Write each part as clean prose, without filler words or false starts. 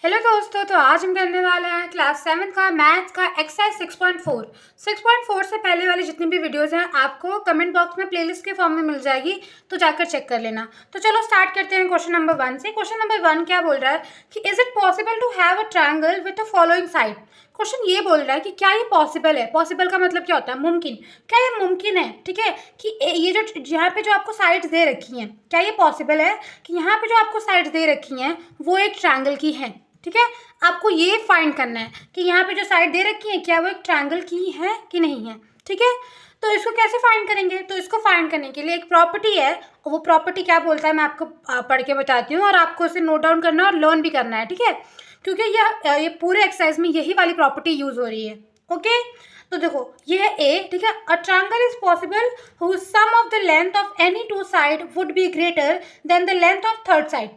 Hello दोस्तों, तो आज हम करने वाले हैं क्लास 7 का मैथ्स का एक्सरसाइज 6.4। 6.4 से पहले वाली जितनी भी वीडियोस हैं आपको कमेंट बॉक्स में प्लेलिस्ट के फॉर्म में मिल जाएगी, तो जाकर चेक कर लेना। तो चलो स्टार्ट करते हैं क्वेश्चन नंबर 1 से। क्वेश्चन नंबर 1 क्या बोल रहा है कि is it possible to have a triangle with the following side. Question ये बोल रहा है कि क्या ये पॉसिबल है। पॉसिबल का मतलब क्या होता है? मुमकिन। क्या ये मुमकिन है? ठीक है, कि ये जो यहाँ पे जो आपको साइड्स दे रखी हैं, क्या ये पॉसिबल है कि यहाँ पे जो आपको साइड्स दे रखी हैं वो एक ट्रायंगल की हैं। ठीक है, आपको ये फाइंड करना है कि यहाँ पे जो साइड दे रखी है क्या वो एक ट्रायंगल की है कि नहीं है। ठीक है, तो इसको कैसे फाइंड करेंगे? तो इसको फाइंड करने के लिए एक प्रॉपर्टी है, और वो प्रॉपर्टी क्या बोलता है मैं आपको पढ़ के बताती हूँ, और आपको इसे नोट डाउन करना और लर्न भी करना है। ठीक है, क्योंकि ये पूरे एक्सरसाइज में यही वाली प्रॉपर्टी यूज हो रही है। ओके, तो देखो ये है ए। ठीक है, a triangle is possible whose sum of the length of any two side would be greater than the length of third side.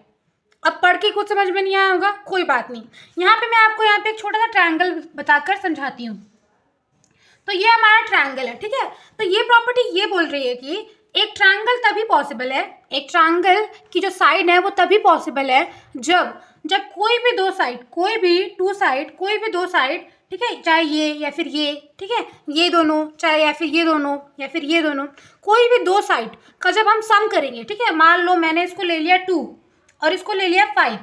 अब पढ़ के कुछ समझ में नहीं आया होगा, कोई बात नहीं। यहाँ पे मैं आपको यहाँ पे एक छोटा सा ट्रायंगल बताकर समझाती हूँ। तो ये हमारा ट्रायंगल है। ठीक है, तो ये प्रॉपर्टी ये बोल रही है कि एक ट्रायंगल तभी पॉसिबल है, एक ट्रायंगल की जो साइड है वो तभी पॉसिबल है जब जब कोई भी दो साइड, कोई भी टू साइड, कोई भी दो साइड, ठीक है, चाहे ये या फिर ये, ठीक है, ये दोनों, चाहे या फिर ये दोनों या फिर ये दोनों, कोई भी दो साइड का जब हम सम करेंगे। ठीक है, मान लो मैंने इसको ले लिया 2 और इसको ले लिया 5,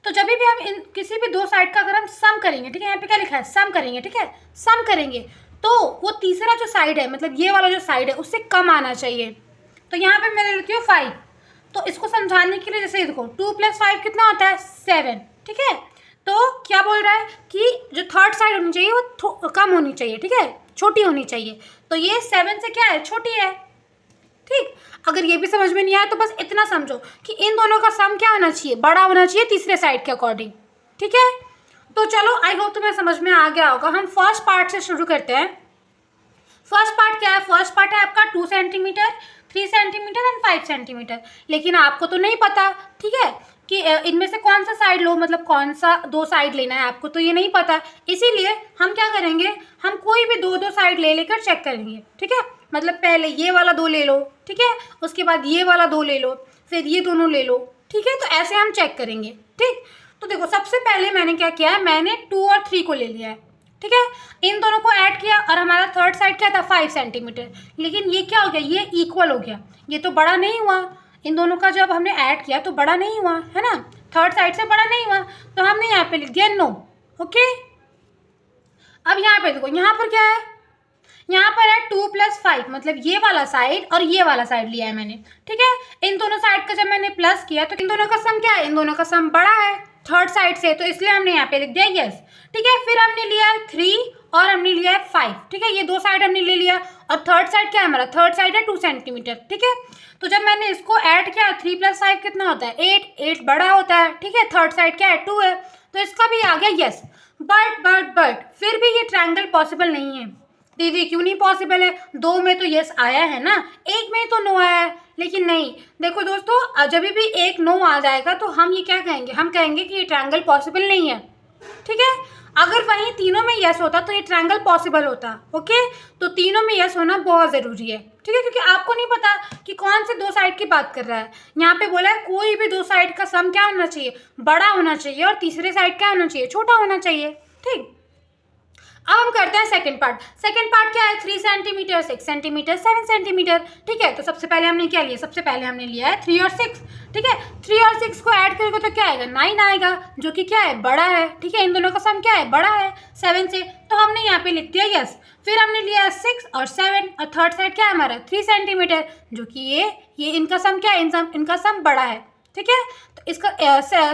तो जब भी हम इन किसी भी दो साइड का अगर हम सम करेंगे, ठीक है, यहाँ पे क्या लिखा है? सम करेंगे। ठीक है, सम करेंगे तो वो तीसरा जो साइड है, मतलब ये वाला जो साइड है, उससे कम आना चाहिए। तो यहाँ पे मैं ले लेती हूँ 5। तो इसको समझाने के लिए जैसे देखो 2 + 5 कितना होता है? 7। ठीक है, तो क्या बोल रहा है कि जो थर्ड साइड होनी चाहिए वो कम होनी चाहिए। ठीक है, छोटी होनी चाहिए। तो ये 7 से क्या है? छोटी है। ठीक, अगर ये भी समझ में नहीं आया तो बस इतना समझो कि इन दोनों का सम क्या होना चाहिए? बड़ा होना चाहिए तीसरे साइड के अकॉर्डिंग। ठीक है, तो चलो आई होप तुम्हें समझ में आ गया होगा। हम फर्स्ट पार्ट से शुरू करते हैं। फर्स्ट पार्ट क्या है? फर्स्ट पार्ट है आपका 2 सेंटीमीटर, 3 सेंटीमीटर एंड 5 सेंटीमीटर। लेकिन आपको तो नहीं पता, ठीक है, कि इनमें से कौन सा साइड लो, मतलब कौन सा दो साइड लेना है आपको, तो ये नहीं पता। इसीलिए हम क्या करेंगे, हम कोई भी दो साइड ले लेकर चेक करेंगे। ठीक है, मतलब पहले ये वाला दो ले लो, ठीक है, उसके बाद ये वाला दो ले लो, फिर ये दोनों ले लो। ठीक है, तो ऐसे हम चेक करेंगे। ठीक, तो देखो सबसे पहले मैंने क्या किया है, मैंने 2 और 3 को ले लिया है। ठीक है, इन दोनों को ऐड किया और हमारा थर्ड साइड क्या था? 5 सेंटीमीटर। लेकिन ये क्या हो गया? ये इक्वल हो गया, ये तो बड़ा नहीं हुआ। इन दोनों का जब हमने ऐड किया तो बड़ा नहीं हुआ, है ना, थर्ड साइड से बड़ा नहीं हुआ, तो हमने यहाँ पे लिख दिया नो। ओके, अब यहाँ पे देखो, यहाँ पर क्या है? यहाँ पर है 2 + 5, मतलब ये वाला साइड और ये वाला साइड लिया है मैंने। ठीक है, इन दोनों साइड का जब मैंने प्लस किया तो इन दोनों का सम क्या है? इन दोनों का सम बड़ा है थर्ड साइड से, तो इसलिए हमने यहाँ पे लिख दिया यस। ठीक है, फिर हमने लिया है 3 और हमने लिया है 5। ठीक है, ये दो साइड हमने ले लिया और थर्ड साइड क्या है हमारा? थर्ड साइड है 2 सेंटीमीटर। ठीक है, तो जब मैंने इसको ऐड किया 3 + 5 कितना होता है? 8 बड़ा होता है। ठीक है, थर्ड साइड क्या है? 2 है, तो इसका भी आ गया यस। बट फिर भी ये ट्रायंगल पॉसिबल नहीं है। दीदी क्यों नहीं पॉसिबल है? 2 में तो यस आया है ना, 1 में तो नो आया है। लेकिन नहीं, देखो दोस्तों, जब भी एक नो आ जाएगा तो हम ये क्या कहेंगे? हम कहेंगे कि ये ट्रायंगल पॉसिबल नहीं है। ठीक है, अगर वहीं तीनों में यस होता तो ये ट्रायंगल पॉसिबल होता। ओके, तो तीनों में यस होना बहुत ज़रूरी है। ठीक है, क्योंकि आपको नहीं पता कि कौन से दो साइड की बात कर रहा है। यहाँ पे बोला है कोई भी दो साइड का सम क्या होना चाहिए? बड़ा होना चाहिए, और तीसरे साइड क्या होना चाहिए? छोटा होना चाहिए। ठीक, अब हम करते हैं सेकंड पार्ट। सेकंड पार्ट क्या है? 3 सेंटीमीटर, 6 सेंटीमीटर, 7 सेंटीमीटर। ठीक है, तो सबसे पहले हमने क्या लिया? सबसे पहले हमने लिया है 3 और 6। ठीक है, 3 और 6 को ऐड करोगे तो क्या आएगा? 9 आएगा, जो कि क्या है? बड़ा है। ठीक है, इन दोनों का सम क्या है? बड़ा है 7 से, तो हमने यहाँ पे लिख दिया यस। फिर हमने लिया 6 और 7, और थर्ड साइड क्या है हमारा? 3 सेंटीमीटर, जो कि ये इनका सम क्या है? इनका सम बड़ा है। ठीक है, तो इसका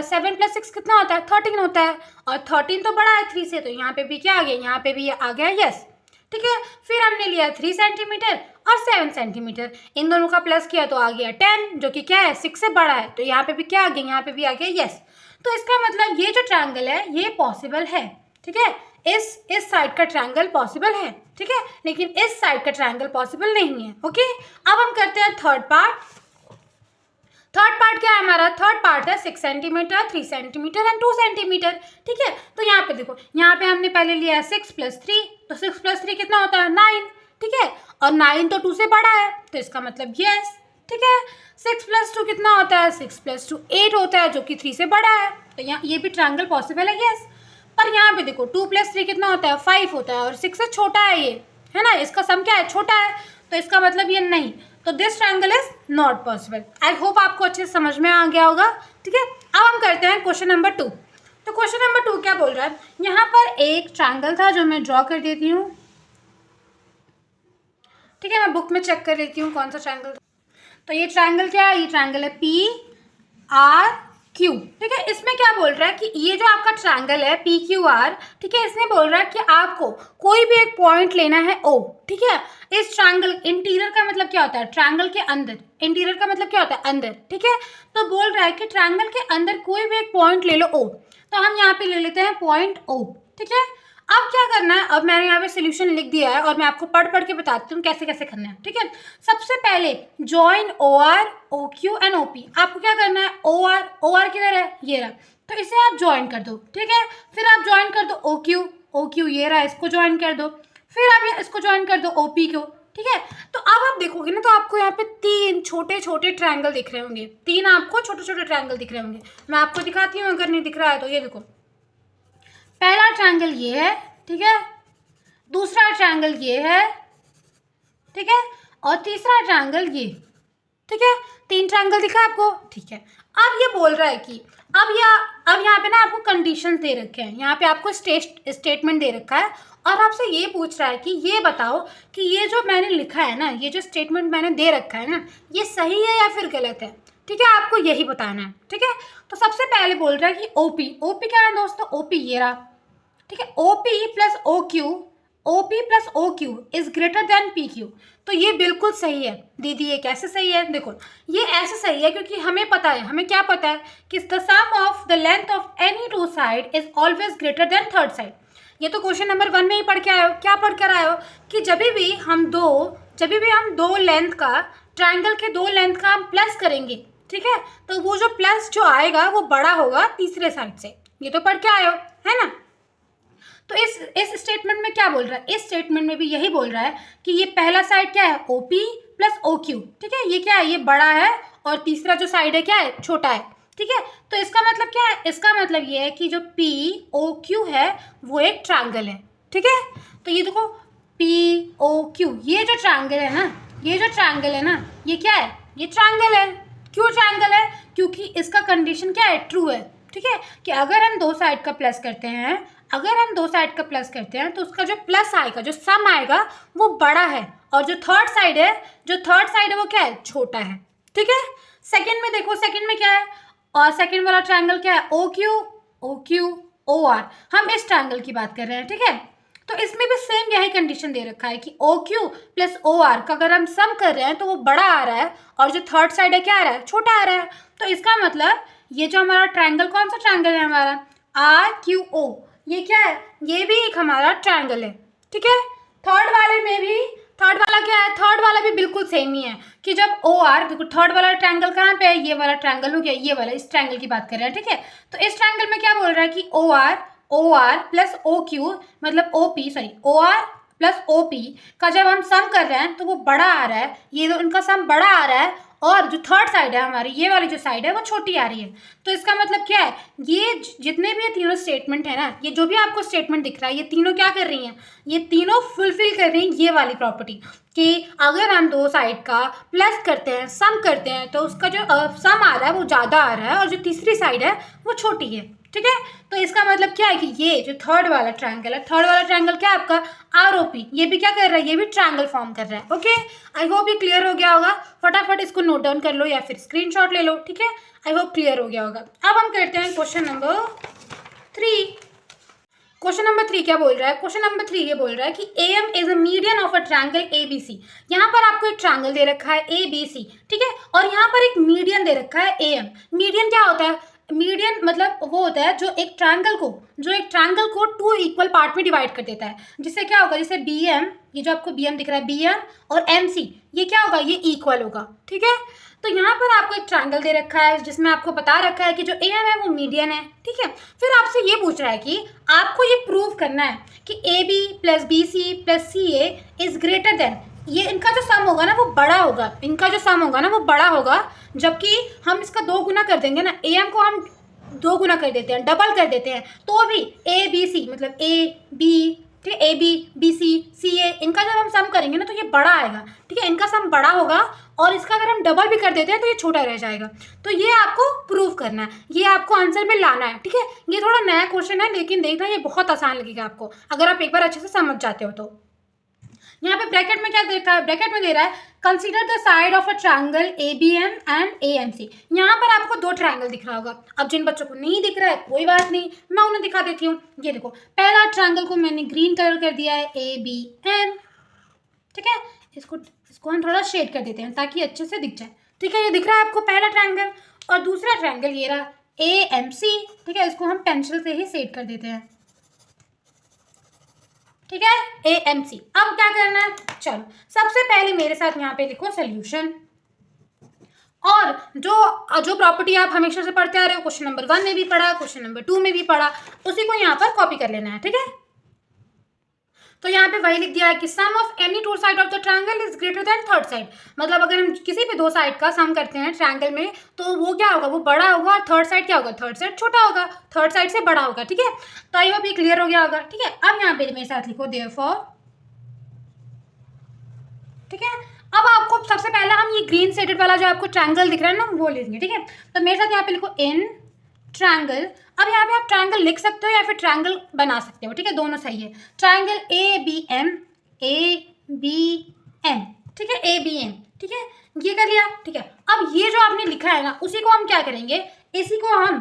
7 + 6 कितना होता है? 13 होता है, और 13 तो बड़ा है 3 से, तो यहाँ पे भी क्या आ गया? यहाँ पे भी आ गया यस। ठीक है, फिर हमने लिया 3 सेंटीमीटर और 7 सेंटीमीटर, इन दोनों का प्लस किया तो आ गया 10, जो कि क्या है? 6 से बड़ा है, तो यहाँ पे भी क्या आ गया? यहाँ पे भी आ गया यस। तो इसका मतलब ये जो ट्रायंगल है ये पॉसिबल है। ठीक है, इस साइड का ट्रायंगल पॉसिबल है। ठीक है, लेकिन इस साइड का ट्रायंगल पॉसिबल नहीं है। ओके, अब हम करते हैं थर्ड पार्ट। थर्ड पार्ट क्या है हमारा? थर्ड पार्ट है 6 सेंटीमीटर, 3 सेंटीमीटर एंड 2 सेंटीमीटर। ठीक है, तो यहाँ पे देखो, यहाँ पे हमने पहले लिया है 6 + 3, तो 6 + 3 कितना होता है? 9। ठीक है, और 9 तो 2 से बड़ा है, तो इसका मतलब यस। ठीक है। 6 + 2 कितना होता है? 6 + 2 8 होता है, जो कि 3 से बड़ा है। तो यहाँ ये भी ट्रायंगल पॉसिबल है, यस। पर यहाँ पे देखो 2 + 3 कितना होता है? 5 होता है, और 6 से छोटा है ये, है ना। इसका सम क्या है? छोटा है, तो इसका मतलब ये नहीं। तो this triangle is not possible. I hope आपको अच्छे से समझ में आ गया होगा, ठीक है। अब हम करते हैं क्वेश्चन नंबर 2। तो क्वेश्चन नंबर 2 क्या बोल रहा है? यहाँ पर एक ट्रायंगल था जो मैं ड्रॉ कर देती हूँ, ठीक है। मैं बुक में चेक कर लेती हूँ कौन सा ट्रायंगल था। तो ये ट्रायंगल क्या है? ये ट्रायंगल है PRQ, ठीक है। इसमें क्या बोल रहा है कि ये जो आपका ट्रायंगल है PQR, ठीक है, इसमें बोल रहा है कि आपको कोई भी एक पॉइंट लेना है O, ठीक है। इस ट्रायंगल, इंटीरियर का मतलब क्या होता है? ट्रायंगल के अंदर। इंटीरियर का मतलब क्या होता है? अंदर, ठीक है। तो बोल रहा है कि ट्रायंगल के अंदर कोई भी एक पॉइंट ले लो O। तो हम यहाँ पे ले लेते हैं पॉइंट O, ठीक है। अब क्या करना है? अब मैंने यहाँ पे सोल्यूशन लिख दिया है और मैं आपको पढ़ के बताती हूँ कैसे कैसे करना है, ठीक है। सबसे पहले join OR, OQ and OP। आपको क्या करना है? OR किधर है? ये रहा, तो इसे आप ज्वाइन कर दो, ठीक है। फिर आप ज्वाइन कर दो OQ ये रहा, इसको ज्वाइन कर दो। फिर आप इसको ज्वाइन कर दो OP को, ठीक है। तो अब आप देखोगे ना, तो आपको यहाँ पे 3 छोटे छोटे ट्रायंगल दिख रहे होंगे। 3 आपको छोटे छोटे ट्रायंगल दिख रहे होंगे। मैं आपको दिखाती हूँ, अगर नहीं दिख रहा है तो। ये देखो, पहला ट्रायंगल ये है, ठीक है। दूसरा ट्रायंगल ये है, ठीक है। और तीसरा ट्रायंगल ये, ठीक है। 3 ट्रायंगल दिखा आपको, ठीक है। अब ये बोल रहा है कि अब यहाँ पे ना आपको कंडीशंस दे रखे हैं। यहाँ पे आपको स्टेटमेंट दे रखा है और आपसे ये पूछ रहा है कि ये बताओ कि ये जो मैंने लिखा है ना, ये जो स्टेटमेंट मैंने दे रखा है ना, ये सही है या फिर गलत है, ठीक है। आपको यही बताना है, ठीक है। तो सबसे पहले बोल रहा है कि OP क्या है दोस्तों? OP ये रहा, ठीक है। OP + OQ is greater then PQ। तो ये बिल्कुल सही है। दीदी ये कैसे सही है? देखो, ये ऐसे सही है क्योंकि हमें पता है, हमें क्या पता है कि the sum of the length of any 2 side is always greater than third side. ये तो क्वेश्चन नंबर 1 में ही पढ़ के आए हो। क्या पढ़ कर आए हो? कि जब भी हम दो लेंथ का, ट्राइंगल के 2 लेंथ का हम प्लस करेंगे, ठीक है, तो वो जो प्लस जो आएगा वो बड़ा होगा तीसरे साइड से। ये तो पढ़ के आए हो, है ना। तो इस स्टेटमेंट में क्या बोल रहा है? इस स्टेटमेंट में भी यही बोल रहा है कि ये पहला साइड क्या है? OP + OQ, ठीक है। ये क्या है? ये बड़ा है, और तीसरा जो साइड है क्या है? छोटा है, ठीक है। तो इसका मतलब क्या है? इसका मतलब ये है कि जो POQ है वो एक ट्रायंगल है, ठीक है। तो ये देखो POQ, ये जो ट्रायंगल है ना, ये क्या है? ये ट्रायंगल है। क्यों ट्रायंगल है? क्योंकि इसका कंडीशन क्या है? ट्रू है, ठीक है। कि अगर हम 2 साइड का प्लस करते हैं, तो उसका जो प्लस आएगा, जो सम आएगा, वो बड़ा है, और जो थर्ड साइड है वो क्या है? छोटा है, ठीक है। सेकंड में देखो, सेकंड में क्या है? और सेकंड वाला ट्रायंगल क्या है? OQ OR। हम इस ट्रायंगल की बात कर रहे हैं, ठीक है। तो इसमें भी सेम यही कंडीशन दे रखा है कि OQ + OR का अगर हम सम कर रहे हैं तो वो बड़ा आ रहा है, और जो थर्ड साइड है क्या आ रहा है? छोटा आ रहा है। तो इसका मतलब ये जो हमारा ट्रायंगल, कौन सा ट्रायंगल है हमारा? RQO। ये क्या है? ये भी एक हमारा ट्रायंगल है, ठीक है। थर्ड वाला क्या है? थर्ड वाला भी बिल्कुल सेम ही है कि जब OR, देखो थर्ड वाला ट्रायंगल कहाँ पे है? ये वाला ट्रायंगल हो गया, ये वाला, इस ट्रायंगल की बात कर रहे हैं, ठीक है। तो इस ट्रायंगल में क्या बोल रहा है कि OR + OQ मतलब OR + OP का जब हम सम कर रहे हैं तो वो बड़ा आ रहा है, ये जो इनका सम बड़ा आ रहा है, और जो थर्ड साइड है हमारी, ये वाली जो साइड है वो छोटी आ रही है। तो इसका मतलब क्या है? ये जितने भी ये तीनों स्टेटमेंट है ना, ये जो भी आपको स्टेटमेंट दिख रहा है, ये तीनों क्या कर रही हैं? ये तीनों फुलफिल कर रही हैं ये वाली प्रॉपर्टी कि अगर हम 2 साइड का प्लस करते हैं, सम करते हैं, तो उसका जो सम आ रहा है वो ज़्यादा आ रहा है, और जो तीसरी साइड है वो छोटी है, ठीक है। तो इसका मतलब क्या है कि ये जो थर्ड वाला ट्रायंगल है, थर्ड वाला ट्रायंगल क्या है आपका? ROP। ये भी क्या कर रहा है? ये भी ट्रायंगल फॉर्म कर रहा है, ओके। आई होप ये क्लियर हो गया होगा। फटाफट इसको नोट डाउन कर लो या फिर स्क्रीनशॉट ले लो, ठीक है। आई होप क्लियर हो गया होगा। अब हम करते हैं क्वेश्चन नंबर 3। क्वेश्चन नंबर 3 क्या बोल रहा है? क्वेश्चन नंबर 3 ये बोल रहा है कि AM is a median of a triangle ABC। यहाँ पर आपको एक ट्रायंगल दे रखा है ABC, ठीक है, और यहाँ पर एक मीडियन दे रखा है AM। मीडियन क्या होता है? मीडियन मतलब वो होता है जो एक ट्रायंगल को 2 इक्वल पार्ट में डिवाइड कर देता है। जिससे क्या होगा? जैसे BM, ये जो आपको BM दिख रहा है, BM और MC, ये क्या होगा? ये इक्वल होगा, ठीक है। तो यहाँ पर आपको एक ट्रायंगल दे रखा है जिसमें आपको बता रखा है कि जो AM है वो मीडियन है, ठीक है। फिर आपसे ये पूछ रहा है कि आपको ये प्रूव करना है कि AB + BC + CA is greater then, ये इनका जो सम होगा ना वो बड़ा होगा, इनका जो सम होगा ना वो बड़ा होगा, जबकि हम इसका 2 गुना कर देंगे ना, AM को हम 2 गुना कर देते हैं, डबल कर देते हैं, तो भी ABC मतलब AB, ठीक है, AB BC CA, इनका जब हम सम करेंगे ना तो ये बड़ा आएगा, ठीक है, इनका सम बड़ा होगा और इसका अगर हम डबल भी कर देते हैं तो ये छोटा रह जाएगा। तो ये आपको प्रूव करना है, ये आपको आंसर में लाना है, ठीक है। ये थोड़ा नया क्वेश्चन है, लेकिन देखना ये बहुत आसान लगेगा आपको अगर आप एक बार अच्छे से समझ जाते हो तो। यहाँ पे ब्रैकेट में क्या देखा है, ब्रैकेट में दे रहा है consider the side of a triangle ABM and AMC। यहाँ पर आपको 2 ट्रायंगल दिख रहा होगा। अब जिन बच्चों को नहीं दिख रहा है कोई बात नहीं, मैं उन्हें दिखा देती हूँ। ये देखो, पहला ट्रायंगल को मैंने ग्रीन कलर कर दिया है ABM, ठीक है। इसको हम थोड़ा शेड कर देते हैं ताकि अच्छे से दिख जाए, ठीक है। ये दिख रहा है आपको पहला ट्रायंगल, और दूसरा ट्रायंगल ये रहा AMC, ठीक है। इसको हम पेंसिल से ही शेड कर देते हैं, ठीक है, AMC। अब क्या करना है, चलो सबसे पहले मेरे साथ यहाँ पे लिखो सोल्यूशन, और जो प्रॉपर्टी आप हमेशा से पढ़ते आ रहे हो, क्वेश्चन नंबर 1 में भी पढ़ा, क्वेश्चन नंबर 2 में भी पढ़ा, उसी को यहाँ पर कॉपी कर लेना है, ठीक है। तो यहाँ पे वही लिख दिया है कि sum of any 2 side of the triangle is greater than third side. मतलब अगर हम किसी भी 2 साइड का सम करते हैं ट्रायंगल में तो वो क्या होगा, वो बड़ा होगा, और थर्ड साइड क्या होगा, थर्ड साइड छोटा होगा, थर्ड साइड से बड़ा होगा, ठीक है। तो आई होप ये क्लियर हो गया होगा, ठीक है। अब यहाँ पे मेरे साथ लिखो देयरफॉर, ठीक है। अब आपको सबसे पहला हम ये ग्रीन शेडेड वाला जो आपको ट्रायंगल दिख रहा है ना वो लेंगे, ठीक है। तो मेरे साथ यहाँ पे लिखो इन ट्रायंगल। अब यहाँ पे आप ट्रायंगल लिख सकते हो या फिर ट्रायंगल बना सकते हो, ठीक है, दोनों सही है। ट्रायंगल ABM, ठीक है, ABM, ठीक है, ये कर लिया, ठीक है। अब ये जो आपने लिखा है ना उसी को हम क्या करेंगे, इसी को हम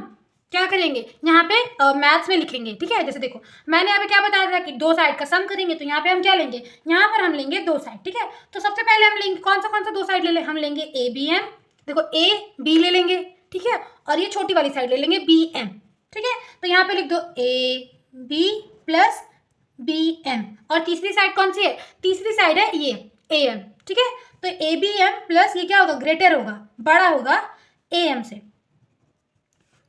क्या करेंगे यहाँ पे मैथ्स में लिखेंगे, ठीक है। जैसे देखो मैंने यहाँ पे क्या बताया था कि 2 साइड का सम करेंगे, तो यहाँ पे हम क्या लेंगे, यहाँ पर हम लेंगे 2 साइड, ठीक है। तो सबसे पहले हम लेंगे कौन सा 2 साइड ले लें, हम लेंगे ABM, देखो AB ले लेंगे, ठीक है, और ये छोटी वाली साइड ले लेंगे BM, ठीक है। तो यहाँ पे लिख दो AB प्लस BM, और तीसरी साइड कौन सी है, तीसरी साइड है ये AM, ठीक है। तो ABM प्लस ये क्या होगा, ग्रेटर होगा, बड़ा होगा AM से।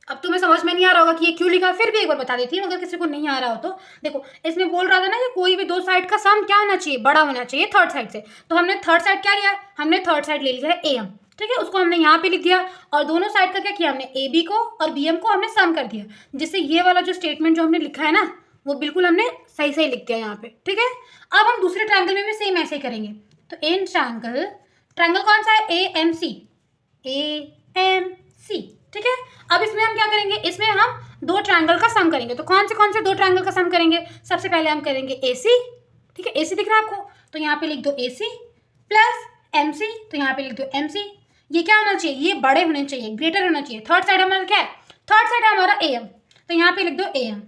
अब तुम्हें समझ में नहीं आ रहा होगा कि ये क्यों लिखा, फिर भी एक बार बता देती हूँ अगर किसी को नहीं आ रहा हो तो। देखो इसमें बोल रहा था ना कि कोई भी 2 साइड का सम क्या होना चाहिए, बड़ा होना चाहिए थर्ड साइड से। तो हमने थर्ड साइड क्या लिया, हमने थर्ड साइड ले लिया है AM, ठीक है, उसको हमने यहाँ पे लिख दिया, और दोनों साइड का क्या किया हमने, AB को और BM को हमने सम कर दिया, जिससे ये वाला जो स्टेटमेंट जो हमने लिखा है ना वो बिल्कुल हमने सही सही लिख दिया यहाँ पे, ठीक है। अब हम दूसरे ट्रायंगल में भी सेम ऐसे ही करेंगे। तो इन ट्रायंगल कौन सा है, AMC, ठीक है। अब इसमें हम क्या करेंगे, इसमें हम 2 ट्रायंगल का सम करेंगे। तो कौन से 2 ट्रायंगल का सम करेंगे, सबसे पहले हम करेंगे AC, ठीक है, AC दिख रहा है आपको, तो यहाँ पे लिख दो AC प्लस MC, तो यहाँ पे लिख दो MC। ये क्या होना चाहिए, ये बड़े होने चाहिए, ग्रेटर होना चाहिए। थर्ड साइड हमारा क्या है, थर्ड साइड है हमारा AM, तो यहाँ पे लिख दो AM।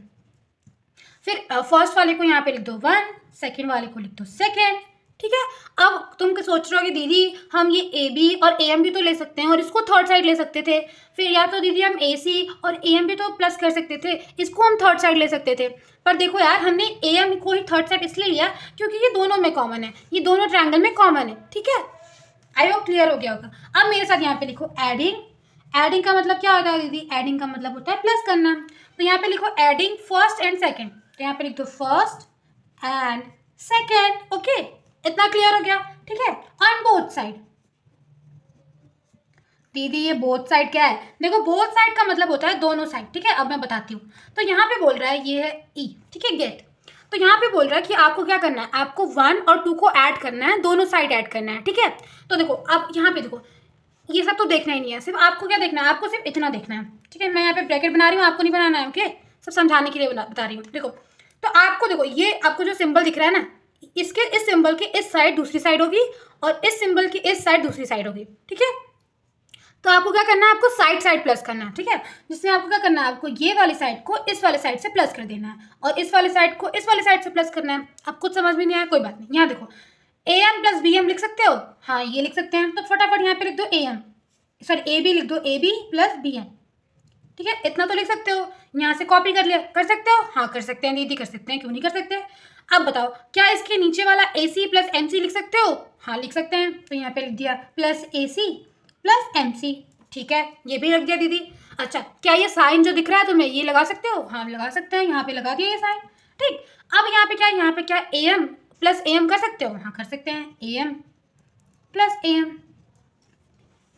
फिर फर्स्ट वाले को यहाँ पे लिख दो 1, सेकेंड वाले को लिख दो सेकेंड, ठीक है। अब तुम सोच रहे हो कि दीदी हम ये AB और AM भी तो ले सकते हैं और इसको थर्ड साइड ले सकते थे, फिर या तो दीदी हम AC और AM भी तो प्लस कर सकते थे, इसको हम थर्ड साइड ले सकते थे। पर देखो यार हमने AM को ही थर्ड साइड इसलिए लिया क्योंकि ये दोनों में कॉमन है, ये दोनों ट्रायंगल में कॉमन है, ठीक है। आई होप क्लियर हो गया होगा। अब मेरे साथ यहाँ पे लिखो एडिंग का मतलब क्या होता है दीदी, एडिंग का मतलब होता है प्लस करना। तो यहाँ पे लिखो एडिंग फर्स्ट एंड सेकेंड, तो यहाँ पे लिख दो फर्स्ट एंड सेकेंड, ओके, इतना क्लियर हो गया, ठीक है। ऑन बोथ साइड, दीदी ये बोथ साइड क्या है, देखो बोथ साइड का मतलब होता है दोनों साइड, ठीक है। अब मैं बताती हूँ। तो यहाँ पे बोल रहा है ये है E, ठीक है, गेट। तो यहाँ पे बोल रहा है कि आपको क्या करना है, आपको 1 और 2 को ऐड करना है, दोनों साइड ऐड करना है, ठीक है। तो देखो अब यहाँ पे देखो ये सब तो देखना ही नहीं है, सिर्फ आपको क्या देखना है, आपको सिर्फ इतना देखना है, ठीक है। मैं यहाँ पे ब्रैकेट बना रही हूँ, आपको नहीं बनाना है, ओके, सब समझाने के लिए बता रही हूँ। देखो तो आपको देखो ये आपको जो सिंबल दिख रहा है ना, इसके इस सिंबल की इस साइड दूसरी साइड होगी और इस सिंबल की इस साइड दूसरी साइड होगी, ठीक है। तो आपको क्या करना है, आपको साइड प्लस करना है, ठीक है। जिसमें आपको क्या करना है, आपको ये वाली साइड को इस वाले साइड से प्लस कर देना है और इस वाले साइड को इस वाले साइड से प्लस करना है। अब कुछ समझ में नहीं आया कोई बात नहीं, यहाँ देखो AM प्लस BM लिख सकते हो, हाँ ये लिख सकते हैं। तो फटाफट यहाँ पे लिख दो AB लिख दो AB प्लस BM, ठीक है, इतना तो लिख सकते हो। यहाँ से कॉपी कर लिया, कर सकते हो, हाँ कर सकते हैं दीदी, कर सकते हैं, क्यों नहीं कर सकते। अब बताओ क्या इसके नीचे वाला AC प्लस MC लिख सकते हो, हाँ लिख सकते हैं। तो यहाँ पे लिख दिया प्लस AC प्लस MC, ठीक है, ये भी रख दिया दीदी। अच्छा क्या ये साइन जो दिख रहा है तुम्हें ये लगा सकते हो, हाँ लगा सकते हैं, यहाँ पे लगा दिया ये साइन, ठीक। अब यहाँ पे क्या AM प्लस ए एम कर सकते हो? हाँ कर सकते हैं, A M plus A M,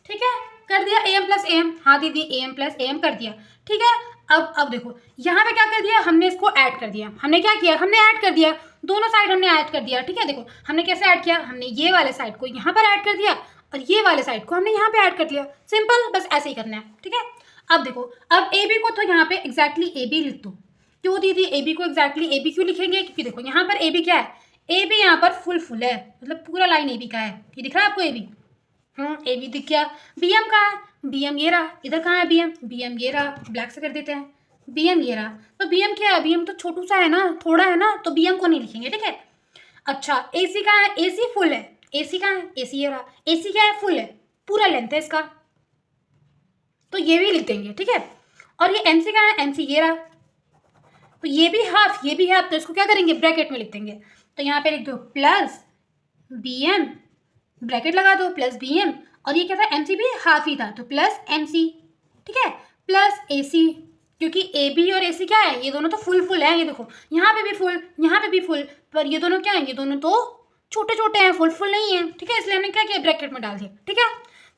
ठीक है, कर दिया A M plus A M. हाँ दीदी A M plus A M कर दिया, ठीक है। अब देखो यहाँ पे क्या कर दिया हमने, इसको ऐड कर दिया। हमने क्या किया, हमने ऐड कर दिया, दोनों साइड हमने ऐड कर दिया, ठीक है। देखो हमने कैसे ऐड किया, हमने ये वाले साइड को यहाँ पर ऐड कर दिया और ये वाले साइड को हमने यहाँ पे ऐड कर दिया, सिंपल, बस ऐसे ही करना है, ठीक है। अब देखो, अब ए बी को तो यहाँ पे एग्जैक्टली ए बी लिख दो। क्यों दीदी ए बी को एग्जैक्टली ए बी क्यों लिखेंगे, क्योंकि देखो यहाँ पर ए बी क्या है, ए बी यहाँ पर फुल है, मतलब पूरा लाइन ए बी का है। ये दिख रहा है आपको ए बी? ए बी दिख गया। बी एम कहाँ है, बी एम ये रहा। इधर कहाँ है बी एम, बी एम ये रहा, ब्लैक से कर देते हैं, बी एम ये रहा। तो बी एम क्या है, बी एम तो छोटू सा है ना, थोड़ा है ना, तो बी एम को नहीं लिखेंगे, ठीक है। अच्छा ए सी कहाँ है, ए सी फुल है, ए सी कहाँ है, ए सी ये रहा। ए सी क्या है, फुल है, पूरा लेंथ है इसका, तो ये भी लिख देंगे, ठीक है। और ये एम सी कहाँ है, एम सी ये रहा, तो ये भी हाफ, ये भी हाफ, तो इसको क्या करेंगे, ब्रैकेट में लिख देंगे। तो यहाँ पे लिख दो प्लस बी एम, ब्रैकेट लगा दो, प्लस बी एम, और ये क्या था, एम सी भी हाफ ही था, तो प्लस एम सी, ठीक है, प्लस ए सी, क्योंकि ए बी और ए सी क्या है, ये दोनों तो फुल है। ये देखो यहाँ पे भी फुल, यहाँ पे भी फुल, पर ये दोनों क्या है, ये दोनों तो छोटे छोटे हैं, फुल नहीं है, ठीक है, इसलिए हमने क्या किया, ब्रैकेट में डाल दिया, ठीक है।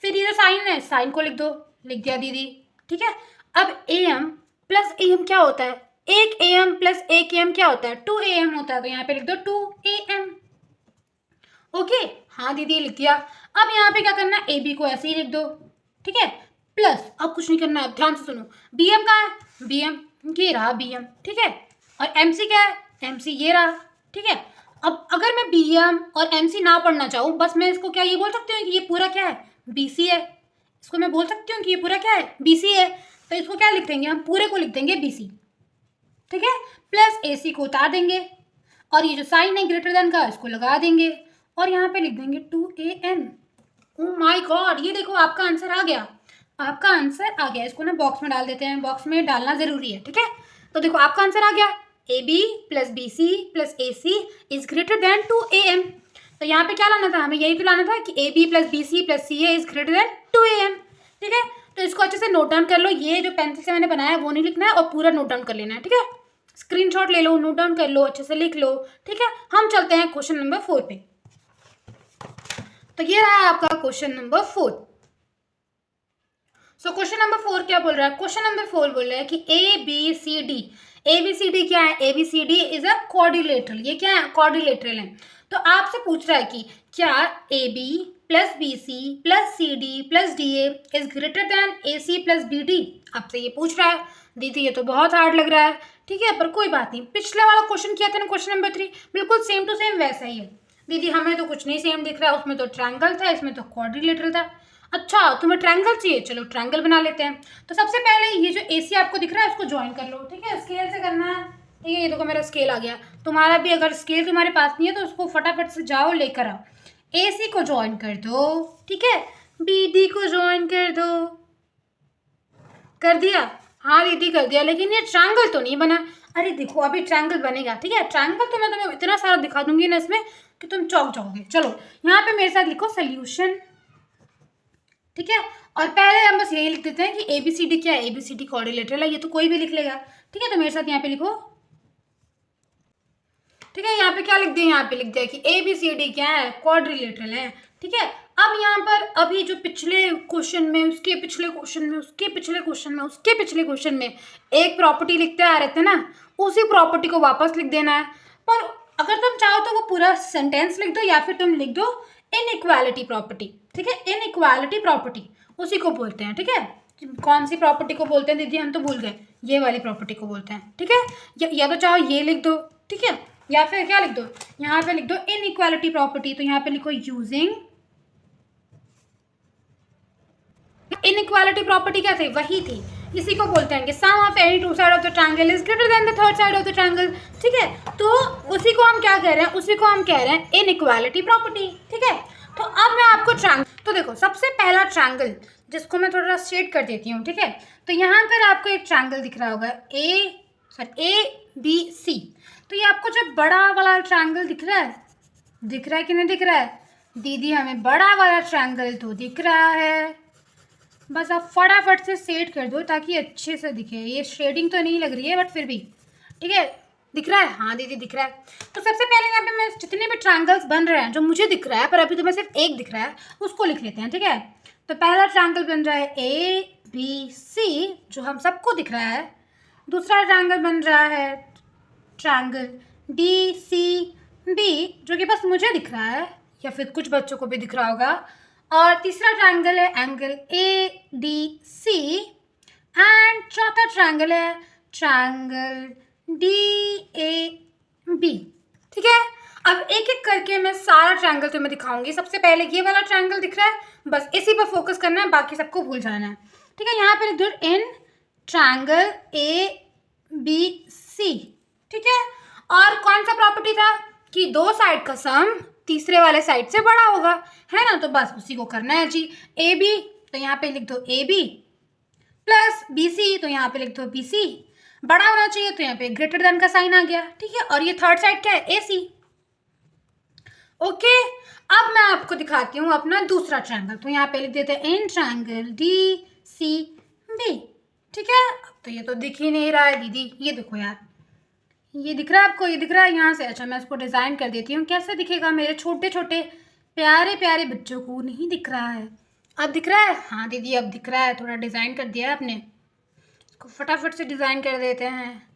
फिर ये जो साइन है, साइन को लिख दो, लिख दिया दीदी, ठीक है। अब A M plus A M क्या होता है, एक ए एम प्लस एक ए एम क्या होता है, 2 AM होता है, तो यहाँ पे लिख दो 2 AM, ओके। हाँ दीदी लिख दिया। अब यहाँ पे क्या करना है, ए बी को ऐसे ही लिख दो, ठीक है, प्लस, अब कुछ नहीं करना है, ध्यान से सुनो, बी एम कहाँ है, बी एम ये रहा बी एम, ठीक है, और एम सी क्या है, एम सी ये रहा, ठीक है। अब अगर मैं बी एम और एम सी ना पढ़ना चाहूँ, बस मैं इसको क्या ये बोल सकती हूँ कि ये पूरा क्या है, बी सी है, इसको मैं बोल सकती हूँ कि ये पूरा क्या है, बी सी है, तो इसको क्या लिख देंगे, हम पूरे को लिख देंगे बी सी, ठीक है, प्लस ए सी को उतार देंगे, और ये जो साइन है ग्रेटर देन का, इसको लगा देंगे, और यहाँ पे लिख देंगे 2 AM। ओ माय गॉड, ये देखो आपका आंसर आ गया, आपका आंसर आ गया। इसको ना बॉक्स में डाल देते हैं, बॉक्स में डालना ज़रूरी है, ठीक है। तो देखो आपका आंसर आ गया, A B plus B C plus A C is greater than 2 AM। तो यहाँ पे क्या लाना था, हमें यही तो लाना था कि A B plus B C plus C A is greater than 2 AM, ठीक है। तो इसको अच्छे से नोट डाउन कर लो, ये जो पेंसिल से मैंने बनाया है वो नहीं लिखना है, और पूरा नोट डाउन कर लेना है, ठीक है। स्क्रीनशॉट ले लो, नोट डाउन कर लो, अच्छे से लिख लो, ठीक है। हम चलते हैं क्वेश्चन नंबर 4 पे। तो ये रहा आपका question number 4। So question number 4 क्या बोल रहा है, क्वेश्चन नंबर 4 बोल रहा है कि A B C D, A B C D क्या है, A B C D is a quadrilateral, ये क्या है, क्वाड्रिलेटरल है। तो आपसे पूछ रहा है कि क्या A B plus B C plus C D plus D A is greater than A C plus B D, आपसे ये पूछ रहा है। दीदी ये तो बहुत हार्ड लग रहा है, ठीक है, पर कोई बात नहीं, पिछले वाला क्वेश्चन किया था ना, क्वेश्चन नंबर 3, बिल्कुल सेम टू सेम वैसा ही है। दीदी हमें तो कुछ नहीं सेम दिख रहा है, उसमें तो ट्रायंगल था, इसमें तो क्वाड्रिलेटरल था। अच्छा तुम्हें ट्रायंगल चाहिए, चलो ट्रायंगल बना लेते हैं। तो सबसे पहले ये जो ए सी आपको दिख रहा है इसको ज्वाइन कर लो, ठीक है, स्केल से करना है, ठीक है। ये देखो मेरा स्केल आ गया, तुम्हारा भी अगर स्केल तुम्हारे पास नहीं है तो उसको फटाफट से जाओ लेकर आओ। ए सी को ज्वाइन कर दो, ठीक है, बी डी को ज्वाइन कर दो, कर दिया, हाँ दीदी कर दिया, लेकिन ये ट्रायंगल तो नहीं बना। अरे देखो अभी ट्रायंगल बनेगा, ठीक है, ट्रायंगल तो मैं तुम्हें इतना सारा दिखा दूंगी ना इसमें कि तुम चौंक जाओगे। चलो यहाँ पे मेरे साथ लिखो सोल्यूशन, ठीक है, और पहले हम बस यही लिख देते हैं कि ए बी सी डी क्या है, A B C D quadrilateral है, ये तो कोई भी लिख लेगा, ठीक है। तो मेरे साथ यहाँ पे लिखो, ठीक है, यहाँ पे क्या लिख दिया, यहाँ पे लिख दिया कि ए बी सी डी क्या है, क्वाड्रिलेटरल है, ठीक है। अब यहाँ पर अभी जो पिछले क्वेश्चन में, उसके पिछले क्वेश्चन में, उसके पिछले क्वेश्चन में, उसके पिछले क्वेश्चन में एक प्रॉपर्टी लिखते आ रहे थे ना, उसी प्रॉपर्टी को वापस लिख देना है। पर अगर तुम चाहो तो वो पूरा सेंटेंस लिख दो, या फिर तुम लिख दो इनइक्वालिटी प्रॉपर्टी, ठीक है, इनइक्वालिटी प्रॉपर्टी उसी को बोलते हैं, ठीक है। कौन सी प्रॉपर्टी को बोलते हैं दीदी, हम तो भूल गए, ये वाली प्रॉपर्टी को बोलते हैं, ठीक है। या तो चाहो ये लिख दो, ठीक है, या फिर क्या लिख दो, यहाँ पे लिख दो इनइक्वालिटी प्रॉपर्टी, तो यहाँ पे लिखो यूजिंग इनइक्वालिटी प्रॉपर्टी, क्या थी, वही थी, इसी को बोलते हैं कि sum of any two side of the triangle is greater than the third side of the triangle, ठीक है। तो उसी को हम क्या कह रहे हैं, उसी को हम कह रहे हैं इनइक्वालिटी प्रॉपर्टी, ठीक है। तो अब मैं आपको ट्रायंगल, तो देखो सबसे पहला ट्रायंगल जिसको मैं थोड़ा शेड कर देती हूँ, ठीक है। तो यहाँ पर आपको एक ट्रायंगल दिख रहा होगा ए बी सी, तो ये आपको जो बड़ा वाला ट्रायंगल दिख रहा है कि नहीं दिख रहा है दीदी, हमें बड़ा वाला ट्रायंगल तो दिख रहा है, बस आप फटाफट से शेड कर दो ताकि अच्छे से दिखे। ये शेडिंग तो नहीं लग रही है बट फिर भी ठीक है, दिख रहा है? हाँ दीदी दिख रहा है। तो सबसे पहले यहाँ पे मैं जितने भी ट्रायंगल्स बन रहे हैं जो मुझे दिख रहा है, पर अभी तो मैं सिर्फ एक दिख रहा है, उसको लिख लेते हैं, ठीक है। तो पहला ट्रायंगल बन रहा है ABC, जो हम सबको दिख रहा है। दूसरा ट्रायंगल बन रहा है ट्रायंगल DCB, जो कि बस मुझे दिख रहा है या फिर कुछ बच्चों को भी दिख रहा होगा। और तीसरा ट्रायंगल है एंगल ADC, एंड चौथा ट्रायंगल है ट्रायंगल DAB, ठीक है। अब एक एक करके मैं सारा ट्रायंगल तुम्हें दिखाऊंगी। सबसे पहले ये वाला ट्रायंगल दिख रहा है, बस इसी पर फोकस करना है, बाकी सबको भूल जाना है, ठीक है। यहाँ पे लिख दो इन ट्रायंगल ABC, ठीक है। और कौन सा प्रॉपर्टी था कि दो साइड का सम तीसरे वाले साइड से बड़ा होगा, है ना। तो बस उसी को करना है जी। AB तो यहाँ पे लिख दो AB प्लस BC तो यहाँ पे लिख दो BC, बड़ा होना चाहिए तो यहाँ पे ग्रेटर देन का साइन आ गया, ठीक है। और ये थर्ड साइड क्या है? AC, okay. अब मैं आपको दिखाती हूँ अपना दूसरा ट्रायंगल। तो यहाँ पे लिख देते हैं इन ट्रायंगल DCB, ठीक है। अब तो ये तो दिख ही नहीं रहा है दीदी, ये देखो यार, ये दिख रहा है आपको? ये दिख रहा है यहाँ से? अच्छा मैं इसको डिज़ाइन कर देती हूँ, कैसे दिखेगा? मेरे छोटे छोटे प्यारे प्यारे बच्चों को नहीं दिख रहा है। अब दिख रहा है? हाँ दीदी अब दिख रहा है, थोड़ा डिज़ाइन कर दिया है आपने। इसको फटाफट से डिज़ाइन कर देते हैं,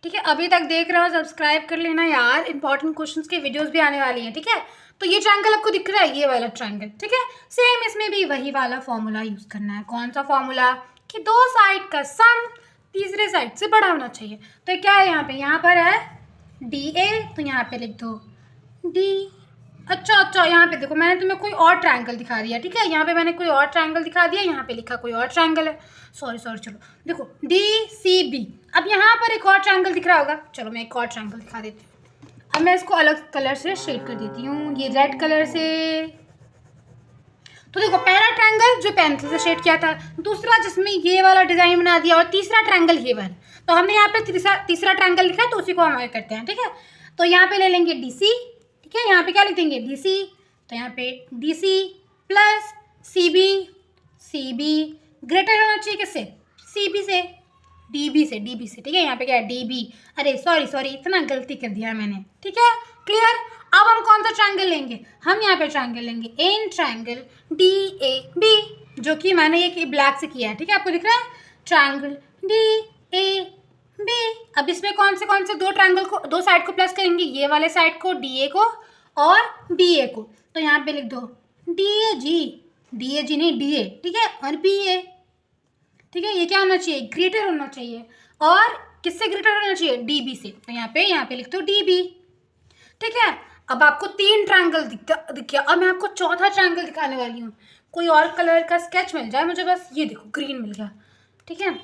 ठीक है। अभी तक देख रहे हो सब्सक्राइब कर लेना यार, इंपॉर्टेंट क्वेश्चंस की वीडियोस भी आने वाली हैं, ठीक है। तो ये ट्रायंगल आपको दिख रहा है, ये वाला ट्रायंगल, ठीक है। सेम इसमें भी वही वाला फॉर्मूला यूज़ करना है। कौन सा फॉर्मूला? कि दो साइड का सम तीसरे साइड से बड़ा होना चाहिए। तो क्या है यहाँ पर है DA, तो यहाँ पे लिख दो D। अच्छा यहाँ पे देखो, मैंने तुम्हें कोई और ट्रायंगल दिखा दिया, ठीक है। यहाँ पे मैंने कोई और ट्रायंगल दिखा दिया, यहाँ पे लिखा कोई और ट्रायंगल है, सॉरी चलो देखो DCB। अब यहाँ पर एक और ट्रायंगल दिख रहा होगा, चलो मैं एक और ट्रायंगल दिखा देती हूँ। अब मैं इसको अलग कलर से शेड कर देती हूँ, ये रेड कलर से। तो देखो पहला ट्रायंगल जो पेंसिल से शेड किया था, दूसरा जिसमें ये वाला डिजाइन बना दिया, और तीसरा ट्रायंगल ये वाला। तो हमने यहाँ पे तीसरा ट्रायंगल लिखा है, तो उसी को हम करते हैं, ठीक है। तो यहाँ पे ले लेंगे DC, ठीक है। यहाँ पे क्या लिख देंगे? DC, तो यहाँ पे DC प्लस CB ग्रेटर होना चाहिए किससे? CB से, DB से, ठीक है। यहाँ पे क्या है? DB। अरे सॉरी इतना गलती कर दिया मैंने, ठीक है। क्लियर? अब हम कौन सा ट्रायंगल लेंगे? हम यहाँ पे ट्रायंगल लेंगे इन ट्रायंगल DAB, जो कि मैंने ये ब्लैक से किया है, ठीक है। आपको दिख रहा है ट्रायंगल DAB। अब इसमें कौन से दो ट्रायंगल को, दो साइड को प्लस करेंगे, ये वाले साइड को DA को और BA को। तो यहाँ पे लिख दो DAG नहीं DA, ठीक है, और BA, ठीक है। ये क्या होना चाहिए? ग्रेटर होना चाहिए। और किससे ग्रेटर होना चाहिए? DB से। तो यहाँ पे लिख दो DB, ठीक है। अब आपको तीन ट्रायंगल दिख गया। अब मैं आपको चौथा ट्रायंगल दिखाने वाली हूँ। कोई और कलर का स्केच मिल जाए मुझे, बस ये देखो ग्रीन मिल गया, ठीक है।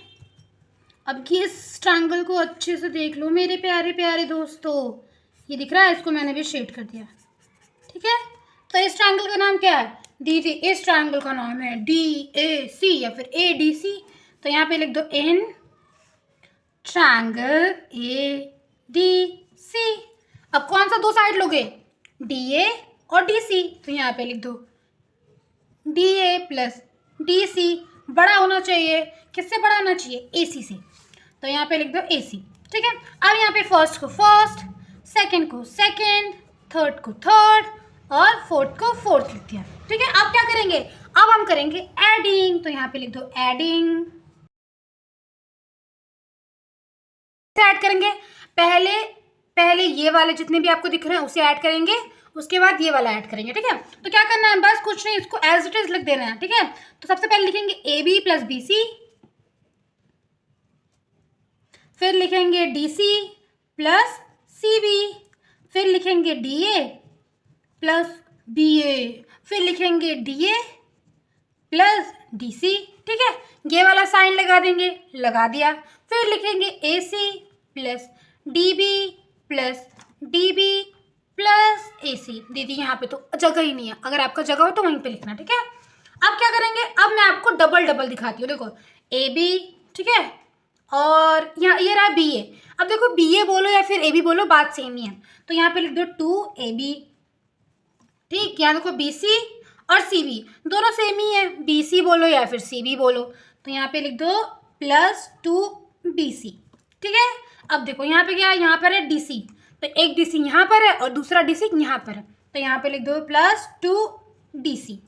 अब ये इस ट्रायंगल को अच्छे से देख लो मेरे प्यारे प्यारे दोस्तों, ये दिख रहा है? इसको मैंने भी शेड कर दिया, ठीक है। तो इस ट्रायंगल का नाम क्या है दीदी? इस ट्रायंगल का नाम है DAC या फिर ADC। तो यहाँ पे लिख दो इन ट्रायंगल ADC। अब कौन सा दो साइड लोगे? DA और DC। तो यहाँ पे लिख दो DA प्लस DC, बड़ा होना चाहिए, किससे बड़ा होना चाहिए? AC से। तो यहाँ पे लिख दो AC, ठीक है। अब यहाँ पे फर्स्ट को फर्स्ट, सेकंड को सेकंड, थर्ड को थर्ड और फोर्थ को फोर्थ लिख दिया, ठीक है। अब क्या करेंगे? अब हम करेंगे एडिंग। तो यहाँ पे लिख दो एडिंग। ऐड करेंगे पहले ये वाले जितने भी आपको दिख रहे हैं उसे ऐड करेंगे, उसके बाद ये वाला ऐड करेंगे, ठीक है। तो क्या करना है? बस कुछ नहीं, इसको एज इट इज लिख देना है, ठीक है। तो सबसे पहले लिखेंगे AB प्लस BC, फिर लिखेंगे DC प्लस CB, फिर लिखेंगे DA प्लस BA, फिर लिखेंगे DA प्लस DC, ठीक है। ये वाला साइन लगा देंगे, लगा दिया। फिर लिखेंगे AC plus DB plus DB plus AC। दीदी यहाँ पे तो जगह ही नहीं है, अगर आपका जगह हो तो वहीं पे लिखना, ठीक है। अब क्या करेंगे? अब मैं आपको डबल दिखाती हूँ, देखो AB, ठीक है, और यहाँ ये रहा BA। अब देखो BA बोलो या फिर AB बोलो, बात सेम ही है। तो यहाँ पे लिख दो 2AB, ठीक। यहाँ देखो BC और CB दोनों सेम ही है, BC बोलो या फिर CB बोलो। तो यहाँ पे लिख दो +2BC, ठीक है। अब देखो यहाँ पे क्या है, यहाँ पर है DC, तो एक DC यहाँ पर है और दूसरा DC यहाँ पर है, तो यहाँ पे लिख दो +2DC।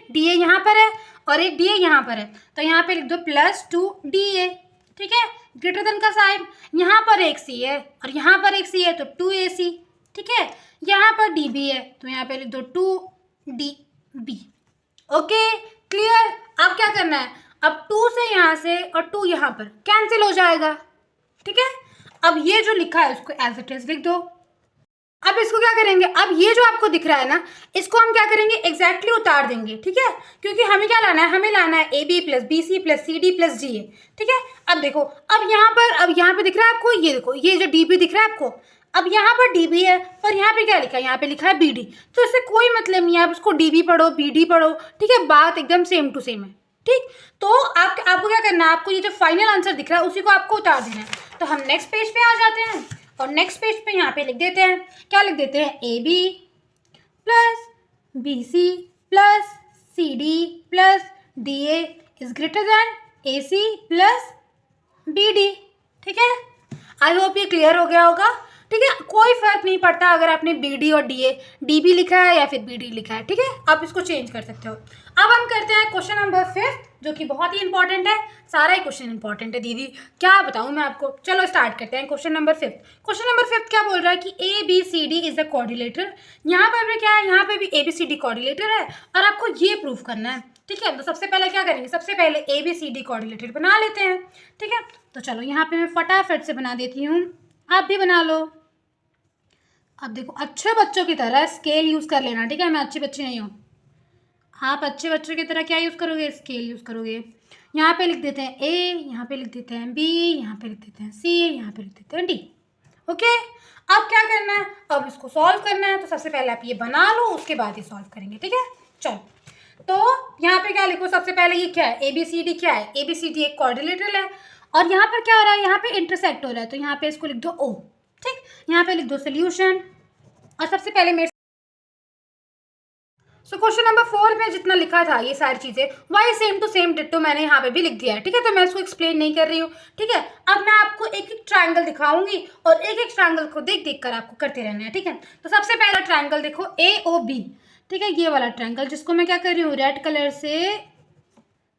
DA यहाँ पर है और एक DA यहाँ पर है, तो यहाँ पे लिख दो +2DA। ठीक है, ग्रेटर देन का साइन, यहाँ पर एक C है और यहाँ पर एक C है तो 2AC। ठीक है, यहाँ पर DB है तो यहाँ पे लिख दो 2DB। Okay clear. अब क्या करना है, अब 2 से यहाँ से और 2 यहाँ पर कैंसिल हो जाएगा। ठीक है, अब ये जो लिखा है उसको एज इट इज लिख दो। अब इसको क्या करेंगे, अब ये जो आपको दिख रहा है ना, इसको हम क्या करेंगे, एग्जैक्टली उतार देंगे। ठीक है, क्योंकि हमें क्या लाना है, हमें लाना है AB + BC + CD + DA। ठीक है, अब देखो, अब यहाँ पे दिख रहा है आपको, ये देखो, ये जो DB दिख रहा है आपको, अब यहाँ पर DB है और यहाँ पे क्या लिखा है, यहाँ पे लिखा है BD, तो इससे कोई मतलब नहीं है, आप उसको DB पढ़ो BD पढ़ो। ठीक है, बात एकदम सेम टू सेम है। ठीक, तो आपको क्या करना है, आपको ये जो फाइनल आंसर दिख रहा है उसी को आपको उतार देना है। तो हम नेक्स्ट पेज पे आ जाते हैं और नेक्स्ट पेज पे यहाँ पे लिख देते हैं, क्या लिख देते हैं, AB + BC + CD + DA is greater then AC + BD। ठीक है, आई होप ये क्लियर हो गया होगा। ठीक है, कोई फर्क नहीं पड़ता अगर आपने BD और DB लिखा है या फिर BD लिखा है। ठीक है, आप इसको चेंज कर सकते हो। अब हम करते हैं क्वेश्चन नंबर 5 जो कि बहुत ही इंपॉर्टेंट है। सारा ही क्वेश्चन इंपॉर्टेंट है दीदी, क्या बताऊं मैं आपको। चलो स्टार्ट करते हैं क्वेश्चन नंबर 5। क्वेश्चन नंबर 5 क्या बोल रहा है कि ABCD इज द कोऑर्डिनेटर। यहाँ पर भी क्या है, यहाँ पे भी ABCD कोऑर्डिनेटर है और आपको ये प्रूफ करना है। ठीक है, तो सबसे पहले क्या करेंगे, सबसे पहले ABCD कोऑर्डिनेटर बना लेते हैं। ठीक है, तो चलो यहाँ पे मैं फटाफट से बना देती हूँ, आप भी बना लो। अब देखो, अच्छे बच्चों की तरह स्केल यूज़ कर लेना। ठीक है, मैं अच्छी बच्ची नहीं हूँ, आप अच्छे बच्चों की तरह क्या यूज़ करोगे, स्केल यूज़ करोगे। यहाँ पे लिख देते हैं A, यहाँ पे लिख देते हैं B, यहाँ पे लिख देते हैं C, यहाँ पे लिख देते हैं D। ओके, अब क्या करना है, अब इसको सॉल्व करना है। तो सबसे पहले आप ये बना लो, उसके बाद ये सॉल्व करेंगे। ठीक है, चलो, तो यहाँ पे क्या लिखो, सबसे पहले ये क्या है, ABCD क्या है, ABCD एक कोऑर्डिनेटर है और यहाँ पर क्या हो रहा है, यहाँ पे इंटरसेक्ट हो रहा है, तो यहाँ पे इसको लिख दो O। ठीक, यहाँ पे लिख दो सोल्यूशन और सबसे पहले मेरे क्वेश्चन नंबर 4 में जितना लिखा था ये सारी चीज़ें वही सेम टू सेम डिट्टो मैंने यहाँ पे भी लिख दिया है। ठीक है, तो मैं इसको एक्सप्लेन नहीं कर रही हूँ। ठीक है, अब मैं आपको एक एक ट्रायंगल दिखाऊंगी और एक एक ट्रायंगल को देख देख कर आपको करते रहना है। ठीक है, तो सबसे पहला ट्रायंगल देखो AOB। ठीक है, ये वाला ट्रायंगल जिसको मैं क्या कर रही हूँ, रेड कलर से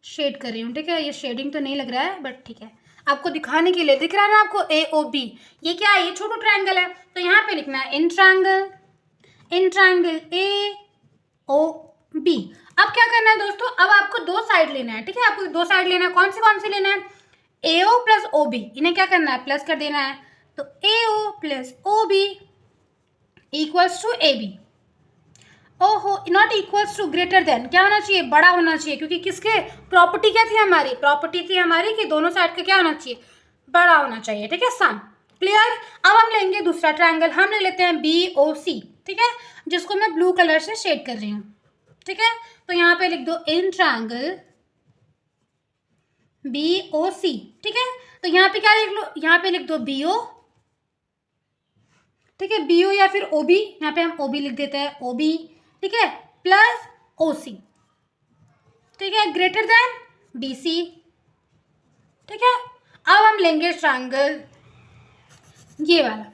शेड कर रही हूँ। ठीक है, ये शेडिंग तो नहीं लग रहा है बट ठीक है, आपको दिखाने के लिए दिख रहा है ना आपको AOB। ये क्या है, ये छोटा ट्रायंगल है, तो यहाँ पे लिखना है इन ट्रायंगल AOB। अब क्या करना है दोस्तों, अब आपको दो साइड लेना है। ठीक है, आपको दो साइड लेना है, कौन सी लेना है, AO + OB, इन्हें क्या करना है, प्लस कर देना है। तो AO + OB = AB। ओहो, not equals to, greater than, क्या होना चाहिए, बड़ा होना चाहिए, क्योंकि किसके प्रॉपर्टी क्या थी हमारी, प्रॉपर्टी थी हमारी कि दोनों साइड का क्या होना चाहिए, बड़ा होना चाहिए। ठीक है, सम क्लियर। अब हम लेंगे दूसरा ट्रायंगल, हम ले लेते हैं BOC। ठीक है, जिसको मैं ब्लू कलर से शेड कर रही हूँ। ठीक है, तो यहाँ पे लिख दो इन ट्रायंगल BOC। ठीक है, तो यहाँ पे क्या लिख लो, यहाँ पे लिख दो BO। ठीक है, BO या फिर OB, यहाँ पे हम OB लिख देते हैं, OB। ठीक है, + OC। ठीक है, ग्रेटर देन BC। ठीक है, अब हम लेंगे ट्रायंगल ये वाला।